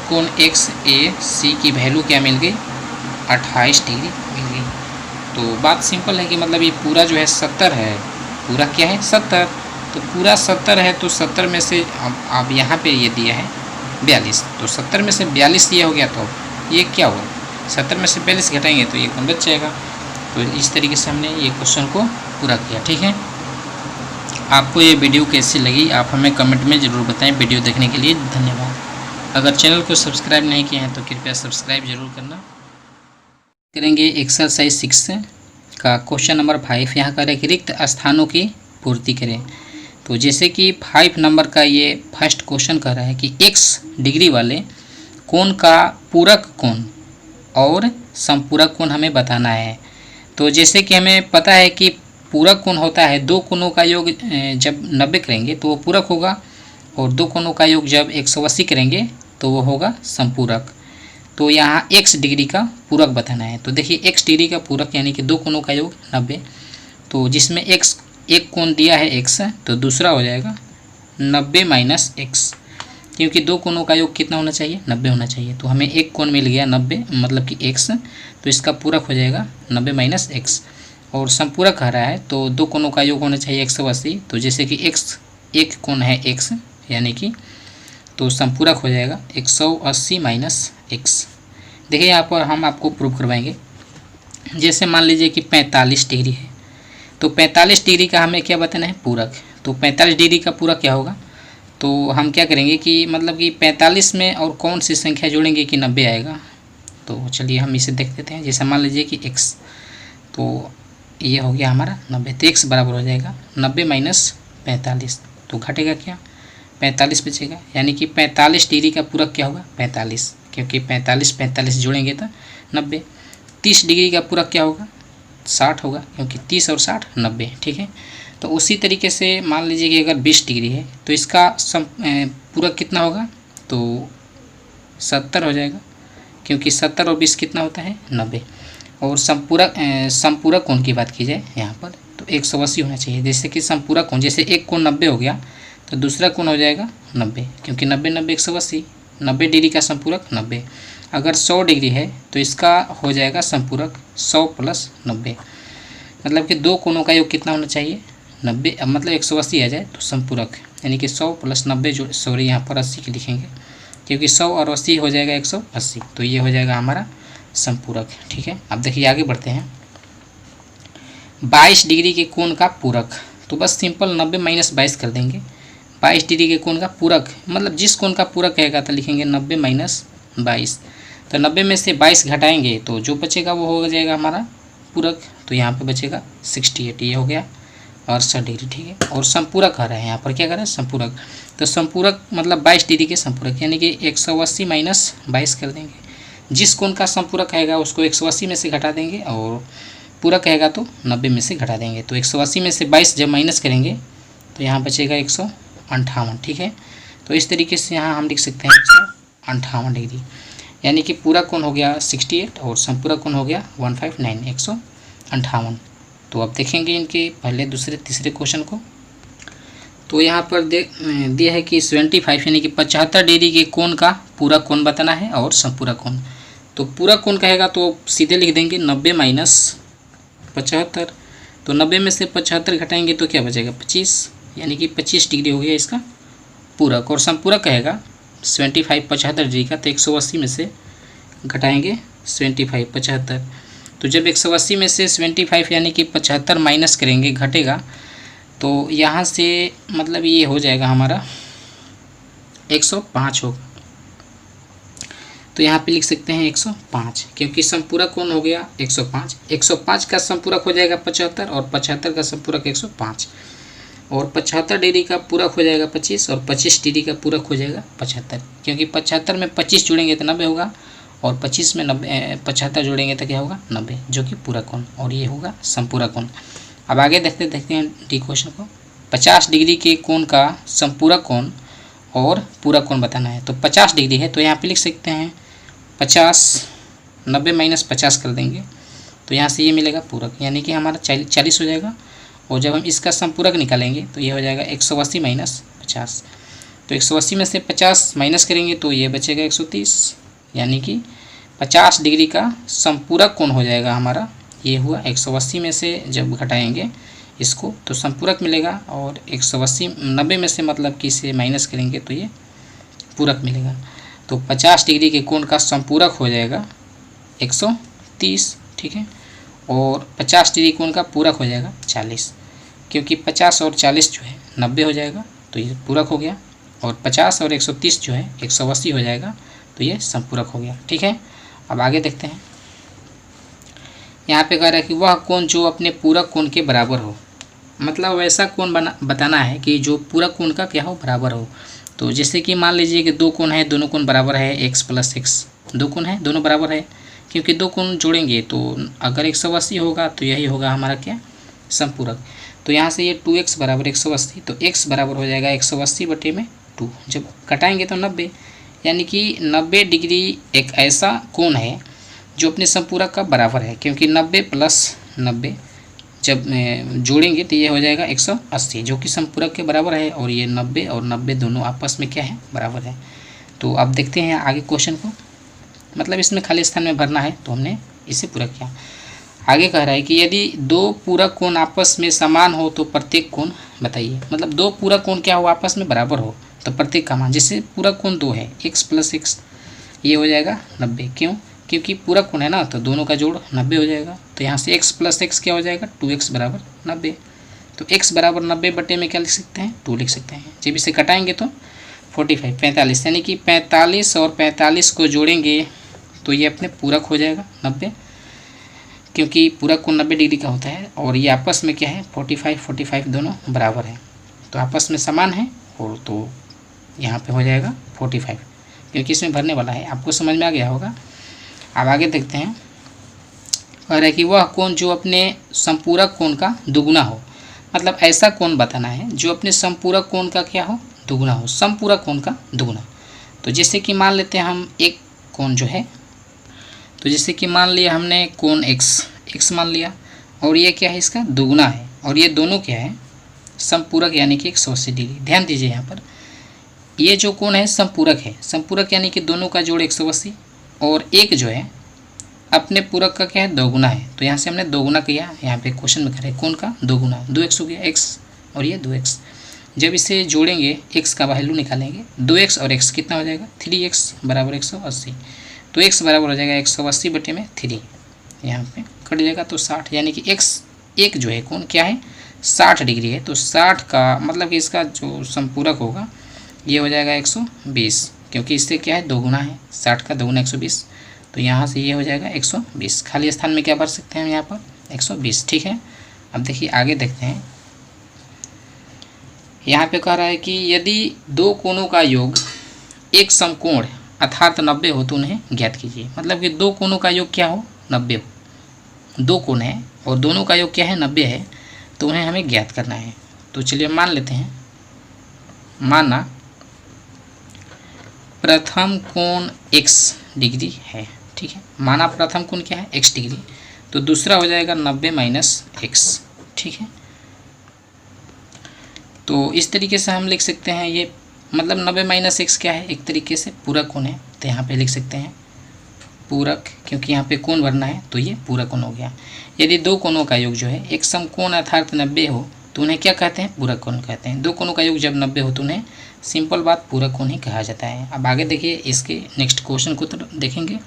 कोण XAC की वैल्यू क्या मिल गई, 28 डिग्री मिल गई। तो बात सिंपल है कि मतलब ये पूरा जो है 70 है, पूरा क्या है 70, तो पूरा 70 है, तो 70 में से अब यहाँ पे ये दिया है 42, तो 70 में से 42 दिया हो गया, तो ये क्या हुआ, 70 में से 42 घटाएंगे तो ये कोण बच जाएगा। तो इस तरीके से हमने ये क्वेश्चन को पूरा किया, ठीक है। आपको ये वीडियो कैसी लगी आप हमें कमेंट में ज़रूर बताएं। वीडियो देखने के लिए धन्यवाद। अगर चैनल को सब्सक्राइब नहीं किए हैं तो कृपया सब्सक्राइब जरूर करना। करेंगे एक्सरसाइज 6 का क्वेश्चन नंबर 5। यहाँ का रिक्त स्थानों की पूर्ति करें। तो जैसे कि 5 नंबर का ये फर्स्ट क्वेश्चन कह रहा है कि x डिग्री वाले कोण का पूरक कोण और समपूरक कोण हमें बताना है। तो जैसे कि हमें पता है कि पूरक कोण होता है, 2 कोणों का योग जब 90 करेंगे तो वो पूरक होगा, और 2 कोणों का योग जब 180 करेंगे तो वो होगा समपूरक। तो यहाँ x डिग्री का पूरक बताना है। तो देखिए x डिग्री का पूरक यानी कि 2 कोणों का योग 90, तो जिसमें x एक कोण दिया है x, तो दूसरा हो जाएगा 90 माइनस x, क्योंकि 2 कोणों का योग कितना होना चाहिए, 90 होना चाहिए। तो हमें एक कोण मिल गया 90, मतलब कि x, तो इसका पूरक हो जाएगा 90 माइनस x। और समपूरक कह रहा है तो 2 कोणों का योग होना चाहिए 180, तो जैसे कि x एक कोण है x, यानी कि तो समपूरक हो जाएगा 180 माइनस x। देखिए यहाँ पर हम आपको प्रूव करवाएंगे। जैसे मान लीजिए कि 45 डिग्री है, तो 45 डिग्री का हमें क्या बताना है, पूरक। तो 45 डिग्री का पूरक क्या होगा, तो हम क्या करेंगे कि मतलब कि 45 में और कौन सी संख्या जोड़ेंगे कि 90 आएगा। तो चलिए हम इसे देख लेते हैं। जैसे मान लीजिए कि x, तो ये हो गया हमारा 90, तो x बराबर हो जाएगा 90 माइनस 45, तो घटेगा क्या, 45 बचेगा। यानी कि 45 डिग्री का पूरक क्या होगा, 45, क्योंकि 45 जोड़ेंगे तो 90। 30 डिग्री का पूरक क्या होगा, 60 होगा, क्योंकि 30 और 60 90, ठीक है। तो उसी तरीके से मान लीजिए कि अगर 20 डिग्री है तो इसका पूरक कितना होगा, तो 70 हो जाएगा, क्योंकि 70 और 20 कितना होता है, 90। और समपूरक कोण की बात की जाए यहाँ पर तो 180 होना चाहिए। जैसे कि समपूरक कोण, जैसे एक कोण 90 हो गया तो दूसरा कोण हो जाएगा 90, क्योंकि 90 90 180, 90 डिग्री का समपूरक 90। अगर 100 डिग्री है तो इसका हो जाएगा समपूरक 100 प्लस 90, मतलब कि 2 कोणों का योग कितना होना चाहिए, 90, मतलब 180 आ जाए तो समपूरक, यानी कि 100 प्लस 90 जो, सॉरी यहाँ पर 80 की लिखेंगे, क्योंकि 100 और 80 हो जाएगा 180, तो ये हो जाएगा हमारा समपूरक, ठीक है। अब देखिए आगे बढ़ते हैं। 22 डिग्री के कोण का पूरक, तो बस सिंपल 90 माइनस 22 कर देंगे। 22 डिग्री के कोण का पूरक, मतलब जिस कोण का पूरक रहेगा तो लिखेंगे 90 माइनस 22, तो 90 में से 22 घटाएंगे तो जो बचेगा वो हो जाएगा हमारा पूरक। तो यहाँ पे बचेगा 68, ये हो गया 68 डिग्री, ठीक है। और समपूरक आ रहा है, यहाँ पर क्या कर रहा है, समपूरक। तो समपूरक मतलब 22 डिग्री के समपूरक, यानी कि 180 माइनस 22 कर देंगे। जिस कोण का समपूरक आएगा उसको 180 में से घटा देंगे, और पूरक आएगा तो 90 में से घटा देंगे। तो 180 में से 22 जब माइनस करेंगे तो यहाँ बचेगा 158, ठीक है। तो इस तरीके से यहाँ हम लिख सकते हैं 158 डिग्री, यानी कि पूरक कोण हो गया 68 और समपूरक कोण हो गया 159, 158। तो अब देखेंगे इनके पहले, दूसरे, तीसरे क्वेश्चन को। तो यहाँ पर दिया है कि 75 यानी कि 75 डिग्री के कोण का पूरक कोण बताना है और समपूरक कोण। तो पूरक कोण कहेगा तो सीधे लिख देंगे 90 माइनस 75, तो 90 में से 75 घटाएंगे तो क्या बचेगा 25, यानी कि 25 डिग्री हो गया इसका पूरक। और संपूरक कहेगा 75 75 डिग्री का, तो 180 में से घटाएंगे 75 75। तो जब 180 में से 75 यानी कि 75 माइनस करेंगे घटेगा, तो यहाँ से मतलब ये हो जाएगा हमारा 105 होगा। तो यहाँ पे लिख सकते हैं 105, क्योंकि संपूरक कौन हो गया 105। 105 का संपूरक हो जाएगा 75 और 75 का संपूरक 105, और 75 डिग्री का पूरक हो जाएगा 25 और 25 डिग्री का पूरक हो जाएगा 75, क्योंकि 75 में 25 जोड़ेंगे तो 90 होगा और 25 में 75 जोड़ेंगे तो क्या होगा 90, जो कि पूरक कोण, और ये होगा संपूरक कोण। अब आगे देखते हैं डी क्वेश्चन को। 50 डिग्री के कोण का संपूरक कोण और पूरक कोण बताना है। तो 50 डिग्री है तो यहाँ पे लिख सकते हैं 50, 90 माइनस 50 कर देंगे तो यहाँ से ये मिलेगा पूरक, यानी कि हमारा 40 हो जाएगा। और जब हम इसका संपूरक निकालेंगे तो ये हो जाएगा 180 माइनस 50। तो 180 में से 50 माइनस करेंगे तो ये बचेगा 130, यानी कि 50 डिग्री का संपूरक कोण हो जाएगा हमारा, ये हुआ 180 में से जब घटाएंगे इसको तो संपूरक मिलेगा, और 180 90 में से मतलब कि इसे माइनस करेंगे तो ये पूरक मिलेगा। तो 50 डिग्री के कोण का संपूरक हो जाएगा 130, ठीक है, और 50 डिग्री कोण का पूरक हो जाएगा 40, क्योंकि 50 और 40 जो है 90 हो जाएगा तो ये पूरक हो गया, और 50 और 130 जो है 180 हो जाएगा तो ये संपूरक हो गया, ठीक है। अब आगे देखते हैं। यहाँ पे कह रहा है कि वह कोण जो अपने पूरक कोण के बराबर हो, मतलब वैसा कोण बताना है कि जो पूरक कोण का क्या हो बराबर हो। तो जैसे कि मान लीजिए कि दो कोण है, दोनों कोण बराबर है, x प्लस एक्स, दो कोण है दोनों बराबर है, क्योंकि दो कोण जोड़ेंगे तो अगर 180 होगा तो यही होगा हमारा क्या संपूरक। तो यहाँ से ये 2x बराबर 180, तो x बराबर हो जाएगा 180 बटे में 2, जब कटाएंगे तो 90, यानी कि 90 डिग्री एक ऐसा कोण है जो अपने संपूरक का बराबर है, क्योंकि 90 प्लस 90 जब जोड़ेंगे तो ये हो जाएगा 180, जो कि संपूरक के बराबर है, और ये 90 और 90 दोनों आपस में क्या है बराबर है। तो अब देखते हैं आगे क्वेश्चन को, मतलब इसमें खाली स्थान में भरना है तो हमने इसे पूरा किया। आगे कह रहा है कि यदि दो पूरक कोण आपस में समान हो तो प्रत्येक कोण बताइए, मतलब दो पूरक कोण क्या हो आपस में बराबर हो तो प्रत्येक का मान, जैसे पूरक कोण 2 है x प्लस एक्स, ये हो जाएगा 90, क्यों, क्योंकि पूरक कोण है ना तो दोनों का जोड़ 90 हो जाएगा। तो यहाँ से x प्लस एक्स क्या हो जाएगा 2x बराबर 90, तो x बराबर 90 बटे में क्या लिख सकते हैं 2 लिख सकते हैं। जब इसे कटाएंगे तो 45 45, यानी कि 45 और 45 को जोड़ेंगे तो ये अपने पूरक हो जाएगा 90, क्योंकि पूरक कोण 90 डिग्री का होता है, और ये आपस में क्या है 45 45 दोनों बराबर है, तो आपस में समान है, और तो यहाँ पे हो जाएगा 45, क्योंकि इसमें भरने वाला है। आपको समझ में आ गया होगा। अब आगे देखते हैं। कह रहा है कि वह कोण जो अपने संपूरक कोण का दुगुना हो, मतलब ऐसा कोण बताना है जो अपने संपूरक कोण का क्या हो दुगुना हो, संपूरक कोण का दुगुना। तो जैसे कि मान लेते हैं हम एक कोण जो है, तो जैसे कि मान लिया हमने कोण x मान लिया, और ये क्या है इसका दुगुना है, और ये दोनों क्या है संपूरक, यानी कि 180 डिग्री। ध्यान दीजिए यहाँ पर ये जो कोण है संपूरक है, संपूरक यानी कि दोनों का जोड़ 180, और एक जो है अपने पूरक का क्या है दोगुना है, तो यहाँ से हमने दोगुना किया। यहाँ पे क्वेश्चन में करें कोण का दोगुना, 2x हो गया x और ये 2x, जब इसे जोड़ेंगे x का वैल्यू निकालेंगे 2x और x कितना हो जाएगा 3x बराबर 180, तो x बराबर हो जाएगा 180 बटे में 3, यहाँ पे कट जाएगा तो 60, यानी कि x एक जो है कोण क्या है 60 डिग्री है, तो 60 का मतलब कि इसका जो संपूरक होगा ये हो जाएगा 120, क्योंकि इससे क्या है दोगुना है, 60 का दोगुना 120, तो यहाँ से ये हो जाएगा 120। खाली स्थान में क्या भर सकते हैं हम यहाँ पर 120, ठीक है। अब देखिए आगे देखते हैं। यहाँ पे कह रहा है कि यदि दो कोणों का योग एक समकोण अर्थात 90 हो तो उन्हें ज्ञात कीजिए, मतलब कि दो कोणों का योग क्या हो 90 हो, दो कोण है और दोनों का योग क्या है 90 है, तो उन्हें हमें ज्ञात करना है। तो चलिए मान लेते हैं, माना प्रथम कोण x डिग्री है, ठीक है, माना प्रथम कोण क्या है x डिग्री, तो दूसरा हो जाएगा 90 माइनस x, ठीक है। तो इस तरीके से हम लिख सकते हैं, ये मतलब 90 माइनस x क्या है एक तरीके से पूरक कोण है, तो यहाँ पे लिख सकते हैं पूरक, क्योंकि यहाँ पे कोण भरना है तो ये पूरक कोण हो गया। यदि दो कोणों का योग जो है एक समकोण अर्थात 90 हो तो उन्हें क्या कहते हैं? पूरक कोण कहते हैं। दो कोणों का योग जब 90 हो तो उन्हें सिंपल बात पूरक कोण ही कहा जाता है। अब आगे देखिए इसके नेक्स्ट क्वेश्चन को तो देखेंगे।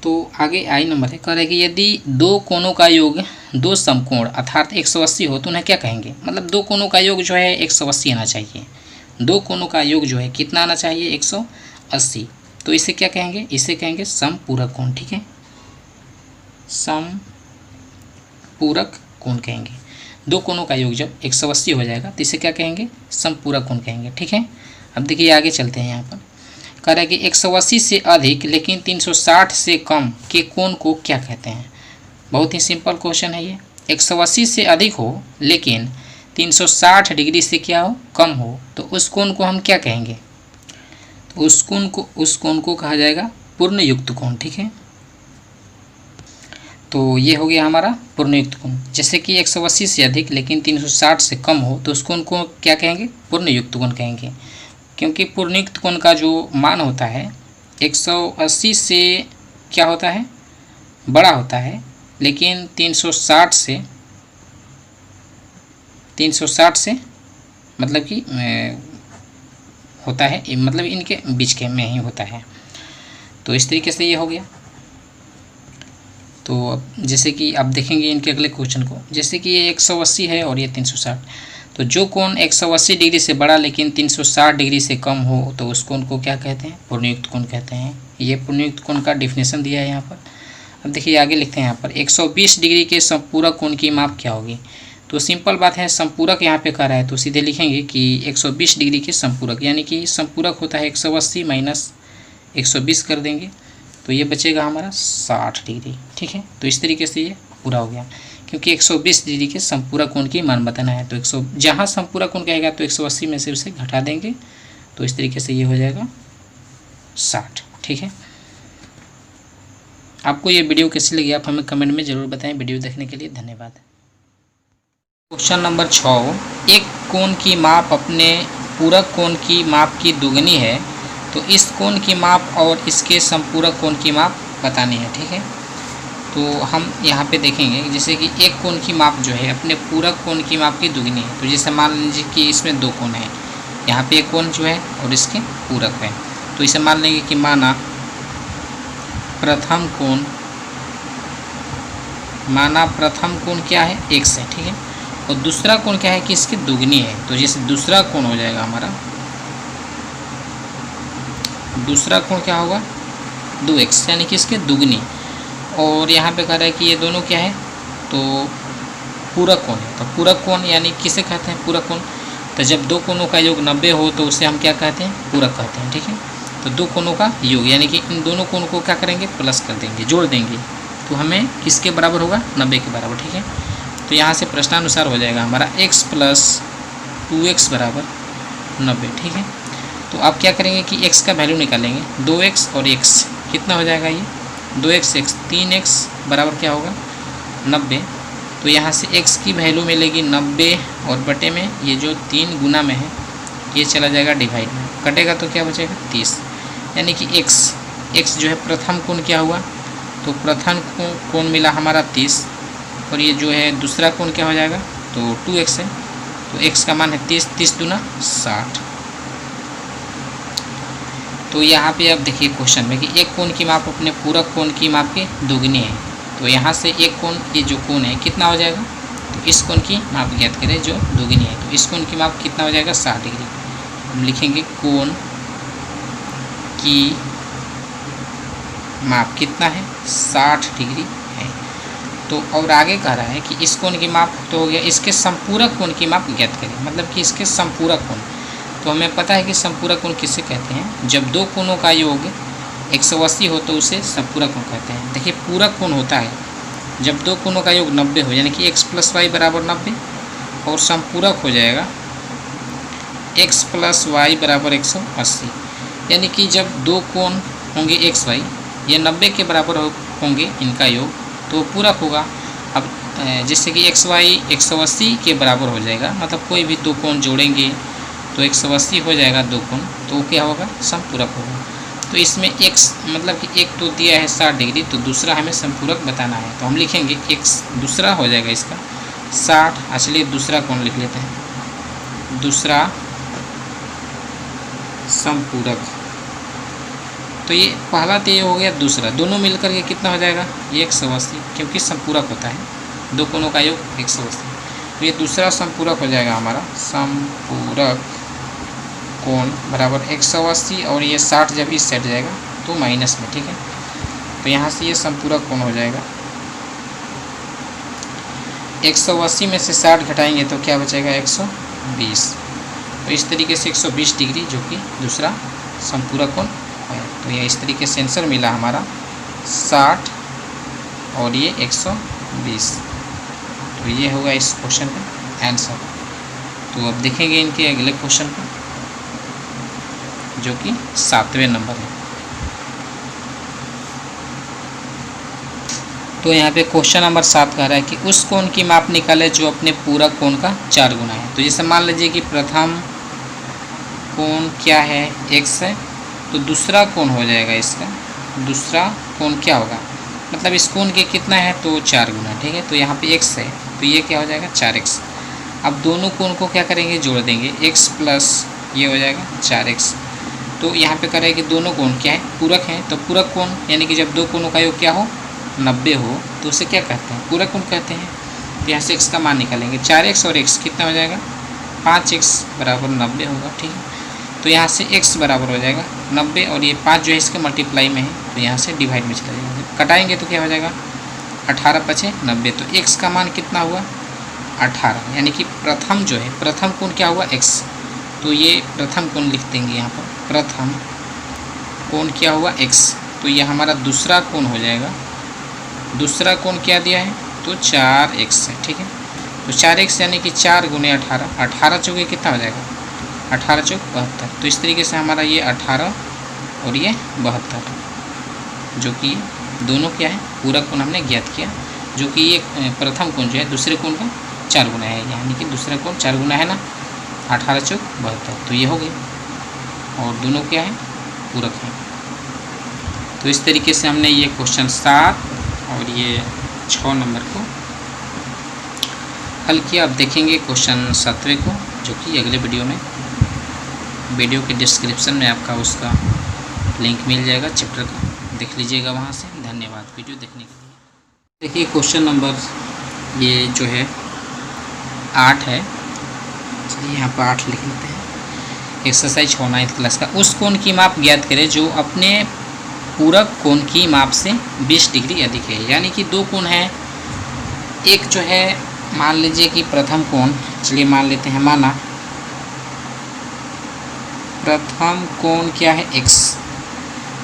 तो आगे आई नंबर है, कह रहा है कि यदि दो कोणों का योग दो समकोण अर्थात 180 हो तो उन्हें क्या कहेंगे? मतलब दो कोणों का योग जो है 180 आना चाहिए। दो कोणों का योग जो है कितना आना चाहिए? 180। तो इसे क्या कहेंगे? इसे कहेंगे समपूरक कोण। ठीक है, समपूरक कोण कहेंगे। दो कोणों का योग जब 180 हो जाएगा तो इसे क्या कहेंगे? समपूरक कोण कहेंगे। ठीक है, अब देखिए आगे चलते हैं। यहाँ पर कह रहा है कि 180 से अधिक लेकिन 360 से कम के कोण को क्या कहते हैं? बहुत ही सिंपल क्वेश्चन है ये। 180 से अधिक हो लेकिन 360 डिग्री से क्या हो? कम हो, तो उस कोण को हम क्या कहेंगे? तो उस कोण को कहा जाएगा पूर्णयुक्त कोण। ठीक है, तो ये हो गया हमारा पूर्णयुक्त कोण। जैसे कि 180 से अधिक लेकिन 360 से कम हो तो उस कोण को क्या कहेंगे? पूर्णयुक्त कोण कहेंगे। क्योंकि पूर्णयुक्त कोण का जो मान होता है 180 से क्या होता है? बड़ा होता है, लेकिन 360 से मतलब कि होता है, मतलब इनके बीच के में ही होता है। तो इस तरीके से ये हो गया। तो अब जैसे कि आप देखेंगे इनके अगले क्वेश्चन को, जैसे कि ये 180 है और ये 360, तो जो कोण 180 डिग्री से बड़ा लेकिन 360 डिग्री से कम हो तो उस कोण को क्या कहते हैं? पूर्णयुक्त कोण कहते हैं। ये पूर्णयुक्त कोण का डिफिनेशन दिया है यहाँ पर। अब देखिए आगे लिखते हैं यहाँ पर 120 डिग्री के समपूरक कोण की माप क्या होगी? तो सिंपल बात है, समपूरक यहाँ पे कह रहा है तो सीधे लिखेंगे कि 120 डिग्री के समपूरक, यानी कि समपूरक होता है 180 माइनस 120 कर देंगे तो ये बचेगा हमारा 60 डिग्री। ठीक है, तो इस तरीके से ये पूरा हो गया। क्योंकि 120 डिग्री के समपूरक कोण की मान बताना है तो जहाँ समपूरक कोण कहेगा तो 180 में से उसे घटा देंगे, तो इस तरीके से ये हो जाएगा 60। ठीक है, आपको ये वीडियो कैसी लगी आप हमें कमेंट में ज़रूर बताएं। वीडियो देखने के लिए धन्यवाद। क्वेश्चन नंबर 6, एक कोण की माप अपने पूरक कोण की माप की दुगनी है तो इस कोण की माप और इसके समपूरक कोण की माप बतानी है। ठीक है, तो हम यहाँ पे देखेंगे जैसे कि एक कोण की माप जो है अपने पूरक कोण की माप की दुगनी है। तो जैसे मान लीजिए कि इसमें दो कोण है, यहाँ पे एक कोण जो है और इसके पूरक है, तो इसे मान लेंगे कि माना प्रथम कोण क्या है? x है। ठीक है, और दूसरा कोण क्या है कि इसकी दुगनी है। तो जैसे दूसरा कोण हो जाएगा हमारा, दूसरा कोण क्या होगा? 2x, यानी कि इसके दुगनी। और यहाँ पे कह रहा है कि ये दोनों क्या है? तो पूरक कोण है। तो पूरक कोण यानी किसे कहते हैं? पूरक कोण। तो जब दो कोणों का योग 90 हो तो उसे हम क्या कहते हैं? पूरक कहते हैं। ठीक है, तो दो कोणों का योग यानी कि इन दोनों कोणों को क्या करेंगे? प्लस कर देंगे, जोड़ देंगे, तो हमें किसके बराबर होगा? 90 के बराबर। ठीक है, तो यहाँ से प्रश्नानुसार हो जाएगा हमारा x + 2x बराबर 90। ठीक है, तो आप क्या करेंगे कि x का वैल्यू निकालेंगे, 2x और x कितना हो जाएगा? ये 2x 3x बराबर क्या होगा? 90। तो यहाँ से x की वैल्यू मिलेगी 90 और बटे में ये जो 3 गुना में है ये चला जाएगा डिवाइड में, कटेगा तो क्या बचेगा? 30, यानी कि x जो है प्रथम कोण क्या हुआ? तो प्रथम कोण मिला हमारा 30 और ये जो है दूसरा कोण क्या हो जाएगा? तो 2x है, तो x का मान है 30, 30 दूना 60। तो यहाँ पे अब देखिए क्वेश्चन में कि एक कोण की माप अपने पूरक कोण की माप के दुगनी है। तो यहाँ से एक कोण, ये जो कोण है कितना हो जाएगा? तो इस कोण की माप ज्ञात करें जो दुगनी है। तो इस कोण की माप कितना हो जाएगा? 60 डिग्री। हम लिखेंगे कोण की माप कितना है? 60 डिग्री है। तो और आगे कह रहा है कि इस कोण की माप तो हो गया, इसके संपूरक कोण की माप ज्ञात करें, मतलब कि इसके संपूरक कोण। तो हमें पता है कि संपूरक कोण किसे कहते हैं? जब दो कोणों का योग 180 हो तो उसे संपूरक कोण कहते हैं। देखिए पूरक कोण होता है जब दो कोणों का योग 90 हो, यानी कि x + y बराबर 90, और संपूरक हो जाएगा x + y बराबर 180, यानी कि जब दो कोण होंगे x y ये 90 के बराबर होंगे इनका योग तो पूरक होगा। अब जैसे कि x y 180 के बराबर हो जाएगा, मतलब कोई भी दो कोण जोड़ेंगे तो 180 हो जाएगा दो कोण, तो क्या होगा? समपूरक होगा। तो इसमें x मतलब कि एक तो दिया है 60 डिग्री, तो दूसरा हमें संपूरक बताना है, तो हम लिखेंगे x दूसरा हो जाएगा इसका 60। चलिए दूसरा कोण लिख लेते हैं, दूसरा संपूरक। तो ये पहला तो ये हो गया, दूसरा दोनों मिलकर के कितना हो जाएगा, ये 180, क्योंकि संपूरक होता है, दो कोणों का योग 180। तो ये दूसरा संपूरक हो जाएगा हमारा, संपूरक कोण बराबर 180, और ये 60 जब इस साइड जाएगा तो माइनस में, ठीक है। तो यहाँ से ये संपूरक कोण हो जाएगा, 180 में से 60 घटाएंगे तो क्या बचेगा, 120। तो इस तरीके से 120 डिग्री जो कि दूसरा संपूरक कोण है। तो ये इस तरीके से आंसर मिला हमारा 60 और ये 120। तो ये होगा इस क्वेश्चन का आंसर। तो अब देखेंगे इनके अगले क्वेश्चन को, जो कि 7वें नंबर है। तो यहाँ पे क्वेश्चन नंबर 7 कह रहा है कि उस कोण की माप निकाले जो अपने पूरक कोण का 4 गुना है। तो जैसे मान लीजिए कि प्रथम कोण क्या है, x है, तो दूसरा कोण हो जाएगा इसका, दूसरा कोण क्या होगा, मतलब इस कोण के कितना है, तो 4 गुना, ठीक है। तो यहाँ पे x है, तो ये क्या हो जाएगा, 4x। अब दोनों कोण को क्या करेंगे, जोड़ देंगे, x प्लस ये हो जाएगा 4x। तो यहाँ पे कह रहे हैं कि दोनों कोण क्या है, पूरक हैं। तो पूरक कोण यानी कि जब दो कोणों का योग क्या हो, 90 हो, तो उसे क्या कहते हैं, पूरक कोण कहते हैं। तो यहाँ से x का मान निकालेंगे, 4x और x कितना हो जाएगा, 5x बराबर 90 होगा, ठीक है। तो यहाँ से x बराबर हो जाएगा 90, और ये 5 जो है इसके मल्टीप्लाई में है, तो यहाँ से डिवाइड में चला जाएगा, कटाएंगे तो क्या हो जाएगा, 18 पचे 90। तो x का मान कितना हुआ, 18, यानी कि प्रथम जो है, प्रथम कोण क्या हुआ, x। तो ये प्रथम कोण लिख देंगे यहाँ पर, प्रथम कोण क्या हुआ, x। तो ये हमारा दूसरा कोण हो जाएगा, दूसरा कोण क्या दिया है, तो 4x है, ठीक है। तो 4x यानी कि 4 गुने 18, 18 चौके कितना हो जाएगा, 18 चौक 72। तो इस तरीके से हमारा ये 18 और ये 72, जो कि दोनों क्या है, पूरक कोण हमने ज्ञात किया, जो कि ये प्रथम कोण जो है दूसरे कोण का 4 गुना है, यानी कि दूसरा कोण 4 गुना है ना, 18 चौक 72। तो ये हो गए, और दोनों क्या है, पूरक है। तो इस तरीके से हमने ये क्वेश्चन 7 और ये 6 नंबर को हल किया। अब देखेंगे क्वेश्चन 7वें को, जो कि अगले वीडियो में, वीडियो के डिस्क्रिप्शन में आपका उसका लिंक मिल जाएगा चैप्टर का, देख लीजिएगा वहाँ से। धन्यवाद वीडियो देखने के लिए। देखिए क्वेश्चन नंबर ये जो है 8 है, चलिए यहाँ पर 8 लिख लेते हैं। एक्सरसाइज 9th क्लास का, उस कोण की माप ज्ञात करें जो अपने पूरक कोण की माप से 20 डिग्री अधिक है। यानी कि दो कोण हैं, एक जो है मान लीजिए कि प्रथम कोण, चलिए मान लेते हैं, माना प्रथम कोण क्या है, x।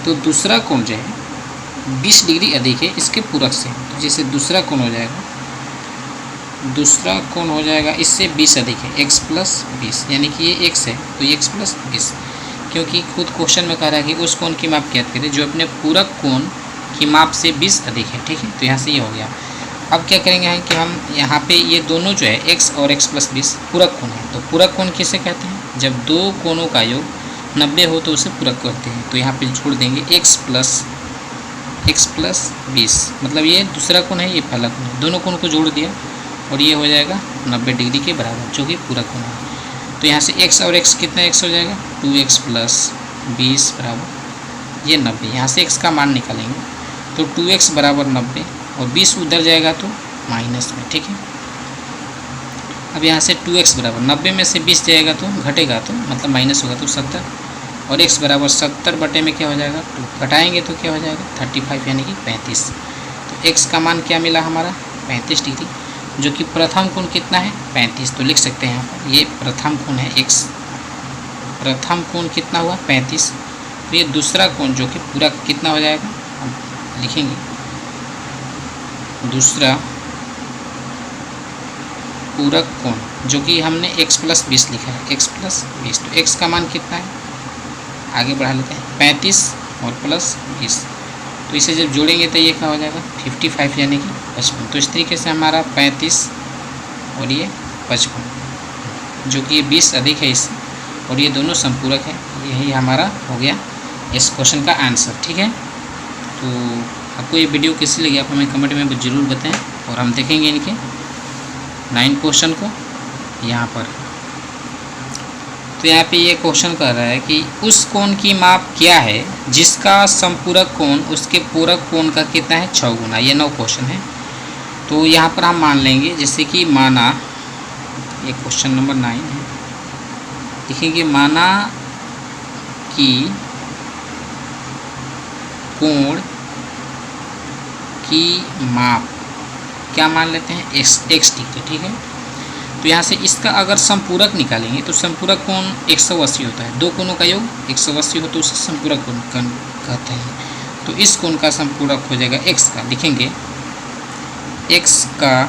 तो दूसरा कोण जो है 20 डिग्री अधिक है इसके पूरक से। तो जैसे दूसरा कोण हो जाएगा, दूसरा कोण हो जाएगा इससे 20 अधिक है, x प्लस 20, यानी कि ये x है, तो ये x प्लस 20, क्योंकि खुद क्वेश्चन में कह रहा है कि उस कोण की माप ज्ञात करें जो अपने पूरक कोण की माप से 20 अधिक है, ठीक है। तो यहाँ से ये हो गया। अब क्या करेंगे कि हम यहाँ पे ये दोनों जो है x और x प्लस 20 पूरक कोण है। तो पूरक कोण किसे कहते हैं, जब दो कोणों का योग 90 हो तो उसे पूरक कहते हैं। तो यहाँ पे छोड़ देंगे x प्लस 20, मतलब ये दूसरा कोण है, ये पहला कोण है, दोनों कोण को जोड़ दिया और ये हो जाएगा 90 डिग्री के बराबर, जो कि पूरक कोण है। तो यहाँ से x और x कितना x हो जाएगा, 2x प्लस 20 बराबर ये 90। यहाँ से x का मान निकालेंगे तो 2x बराबर 90, और 20 उधर जाएगा तो माइनस में, ठीक है। अब यहाँ से 2x बराबर 90 में से 20 जाएगा तो घटेगा, तो मतलब माइनस होगा तो 70, और x बराबर 70 बटे में क्या हो जाएगा, 2, घटाएंगे तो क्या हो जाएगा 35, यानी कि 35। तो x का मान क्या मिला हमारा, 35 डिग्री, जो कि प्रथम कोण कितना है, 35। तो लिख सकते हैं यहाँ पर, ये प्रथम कोण है x, प्रथम कोण कितना हुआ 35। तो ये दूसरा कोण जो कि पूरा कितना हो जाएगा, हम लिखेंगे दूसरा पूरक कोण, जो कि हमने x प्लस 20 लिखा है, x प्लस 20। तो x का मान कितना है, आगे बढ़ा लेते हैं, 35 और प्लस 20। तो इसे जब जोड़ेंगे तो ये क्या हो जाएगा 55, यानी कि 55। तो इस तरीके से हमारा 35 और ये 55, जो कि ये 20 अधिक है इससे, और ये दोनों संपूरक है। यही हमारा हो गया इस क्वेश्चन का आंसर। ठीक है, तो आपको ये वीडियो कैसी लगी आप हमें कमेंट में ज़रूर बताएं और हम देखेंगे इनके 9 क्वेश्चन को यहाँ पर। तो यहाँ पे ये क्वेश्चन कर रहा है कि उस कोण की माप क्या है जिसका संपूरक कोण उसके पूरक कोण का कितना है 6 गुना। ये 9 क्वेश्चन है। तो यहाँ पर हम मान लेंगे जैसे कि माना, ये क्वेश्चन नंबर 9 है, लिखेंगे माना कि कोण की माप क्या मान लेते हैं x ठीक है। तो यहाँ से इसका अगर संपूरक निकालेंगे तो संपूरक कोण 180 होता है। दो कोणों का योग 180 हो तो उसे संपूरक कोण कहते हैं। तो इस कोण का संपूरक हो जाएगा x का, लिखेंगे x का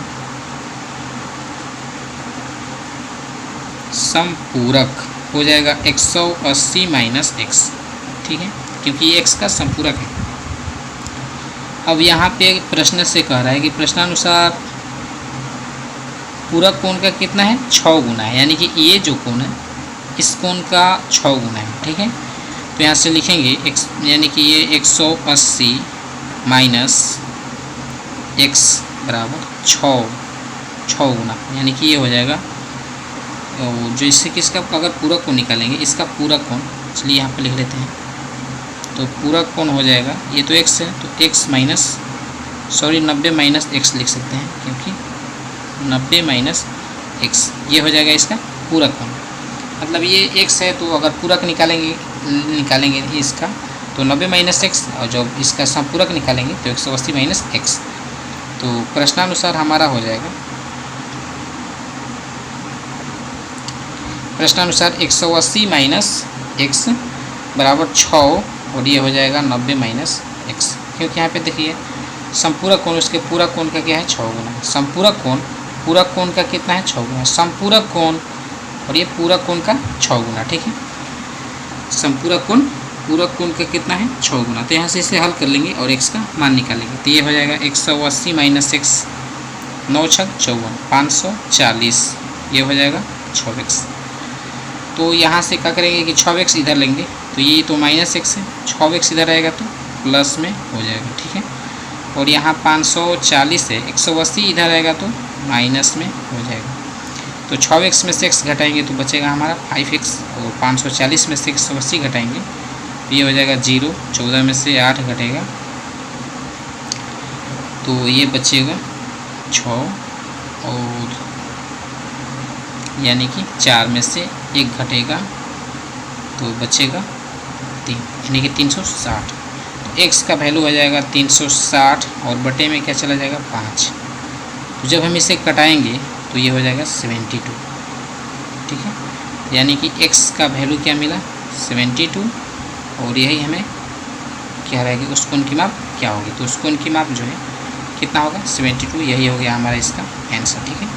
संपूरक हो जाएगा 180 माइनस x। ठीक है, क्योंकि ये x का संपूरक है। अब यहाँ पे प्रश्न से कह रहा है कि प्रश्नानुसार पूरक कोण का कितना है 6 गुना है, यानी कि ये जो कोण है इस कोण का 6 गुना है। ठीक है, तो यहाँ से लिखेंगे x, यानी कि ये 180 माइनस x बराबर 6 गुना, यानी कि ये हो जाएगा जो इससे किसका अगर पूरक कोण निकालेंगे इसका पूरक कोण, चलिए यहाँ पर लिख लेते हैं। तो पूरक कोण हो जाएगा, ये तो x है तो x माइनस 90 माइनस x लिख सकते हैं, क्योंकि 90 माइनस x ये हो जाएगा इसका पूरक कोण। मतलब ये x है तो अगर पूरक निकालेंगे इसका तो 90 माइनस x, और जब इसका संपूरक निकालेंगे तो 180 माइनस x। तो प्रश्नानुसार हमारा हो जाएगा, प्रश्नानुसार 180 माइनस x बराबर 6, और ये हो जाएगा 90 माइनस x, क्योंकि यहाँ पे देखिए संपूरक कोण उसके पूरक कोण का क्या है 6 गुना। संपूरक कोण पूरक कोण का कितना है 6 गुना, संपूरक कोण और ये पूरक कोण का 6 गुना। ठीक है, संपूरक कोण पूरक कोण का कितना है 6 गुना। तो यहाँ से इसे हल कर लेंगे और x का मान निकालेंगे। तो ये हो जाएगा 180 माइनस x 9 छक 54 540, ये हो जाएगा 6x। तो यहाँ से क्या करेंगे कि 6x इधर लेंगे तो ये तो माइनस x है, 6x इधर आएगा तो प्लस में हो जाएगा। ठीक है, और यहाँ 540 है, 180 इधर आएगा तो माइनस में हो जाएगा। तो 6x में से x घटाएंगे तो बचेगा हमारा 5x, और 540 में से 180 घटाएंगे तो ये हो जाएगा 0। 14 में से 8 घटेगा तो ये बचेगा 6, और यानी कि 4 में से 1 घटेगा तो बचेगा 3, यानी कि 360। तो x का वैल्यू हो जाएगा 360, और बटे में क्या चला जाएगा 5। तो जब हम इसे कटाएंगे तो ये हो जाएगा 72। ठीक है, यानी कि x का वैल्यू क्या मिला 72, और यही हमें क्या रहेगी उस कोण की माप क्या होगी। तो उस कोण की माप जो है कितना होगा 72, यही हो गया हमारा इसका आंसर। ठीक है,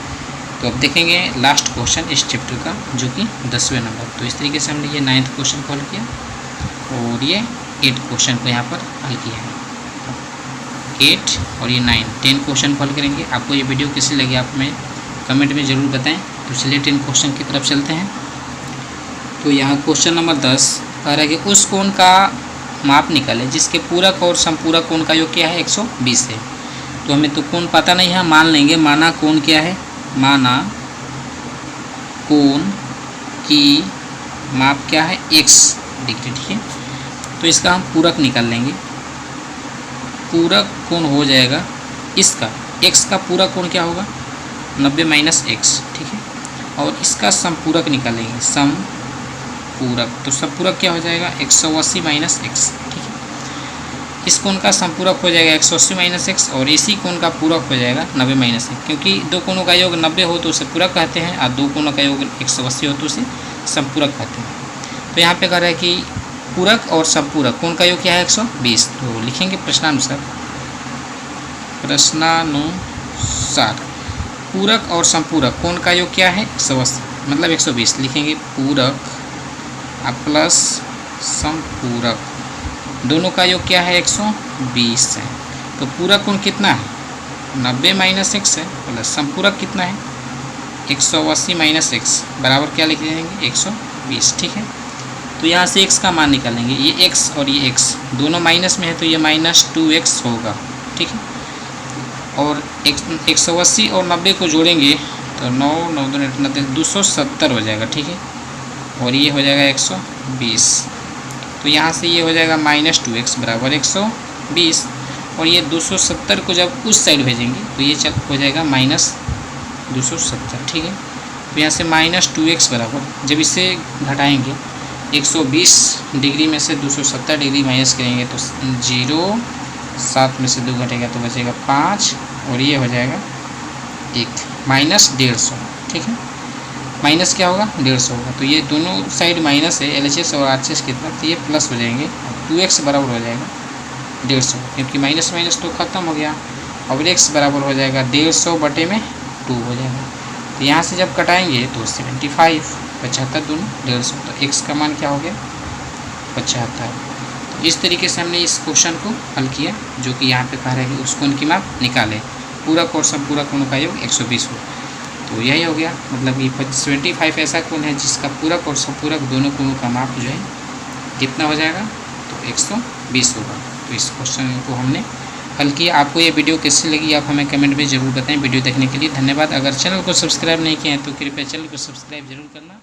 तो अब देखेंगे लास्ट क्वेश्चन इस चैप्टर का जो कि 10वें नंबर। तो इस तरीके से हमने ये 9th क्वेश्चन को हल किया और ये 8 क्वेश्चन को यहाँ पर हल किया है। 8 और ये 9 10 क्वेश्चन को हल करेंगे। आपको ये वीडियो कैसी लगी आप हमें कमेंट में ज़रूर बताएं। तो चलिए 10 क्वेश्चन की तरफ चलते हैं। तो यहाँ क्वेश्चन नंबर 10 कह रहा है कि उस कोण का माप निकाले जिसके पूरक और संपूरक कोण का योग क्या है 120 है। तो हमें तो कोण पता नहीं है, मान लेंगे माना कोण क्या है, माना कोण की माप क्या है x डिग्री। ठीक है, तो इसका हम पूरक निकाल लेंगे। पूरक कोण हो जाएगा इसका x का पूरक कोण क्या होगा 90 माइनस x। ठीक है, और इसका संपूरक निकालेंगे संपूरक, तो संपूरक क्या हो जाएगा 180 माइनस x। ठीक है, इस कोण का संपूरक हो जाएगा 180 माइनस x, और इसी कोण का पूरक हो जाएगा 90 माइनस x, क्योंकि दो कोणों का योग 90 हो तो उसे पूरक कहते हैं, और दो कोणों का योग 180 हो तो उसे संपूरक कहते हैं। तो यहाँ पे कह रहा है कि पूरक और संपूरक कोण का योग क्या है 120। तो लिखेंगे प्रश्नानुसार पूरक और संपूरक कोण का योग क्या है 180 मतलब 120। लिखेंगे पूरक प्लस संपूरक दोनों का योग क्या है 120 है। तो पूरक कोण कितना है 90 माइनस x है, प्लस संपूरक कितना है 180 माइनस x बराबर क्या लिख देंगे 120। ठीक है, तो यहाँ से x का मान निकालेंगे। ये x और ये x दोनों माइनस में है तो ये -2x होगा, ठीक है। और 180 और 90 को जोड़ेंगे तो 9 9 270 हो जाएगा, ठीक है। और ये हो जाएगा 120। तो यहाँ से ये हो जाएगा -2x बराबर 120। और ये 270 को जब उस साइड भेजेंगे तो ये हो जाएगा -270, ठीक है। तो यहाँ से -2x बराबर, जब इसे घटाएंगे 120 डिग्री में से 270 डिग्री माइनस करेंगे तो 0, 7 में से 2 घटेगा तो बचेगा 5 और ये हो जाएगा 1 -150, ठीक है। माइनस क्या होगा 150 होगा, तो ये दोनों साइड माइनस है, LHS और RHS कितना, तो ये प्लस हो जाएंगे। 2x बराबर हो जाएगा 150, क्योंकि माइनस माइनस तो ख़त्म हो गया। और x बराबर हो जाएगा 150 बटे में 2 हो जाएगा। तो यहाँ से जब कटाएंगे तो 75, 75 दोनों 150, तो x का मान क्या हो गया 75। तो इस तरीके से हमने इस क्वेश्चन को हल किया, जो कि यहाँ पे कह रहा है कि उस कोण की माप निकालें, पूरा कोणों का योग 120 हो। तो यही हो गया, मतलब ये 75 ऐसा कोण है जिसका पूरा दोनों कोणों का माप जो है कितना हो जाएगा, तो 120 होगा। तो इस क्वेश्चन को हमने हल किया। आपको ये वीडियो कैसी लगी आप हमें कमेंट में ज़रूर बताएं। वीडियो देखने के लिए धन्यवाद। अगर चैनल को सब्सक्राइब नहीं किया है तो कृपया चैनल को सब्सक्राइब जरूर करना।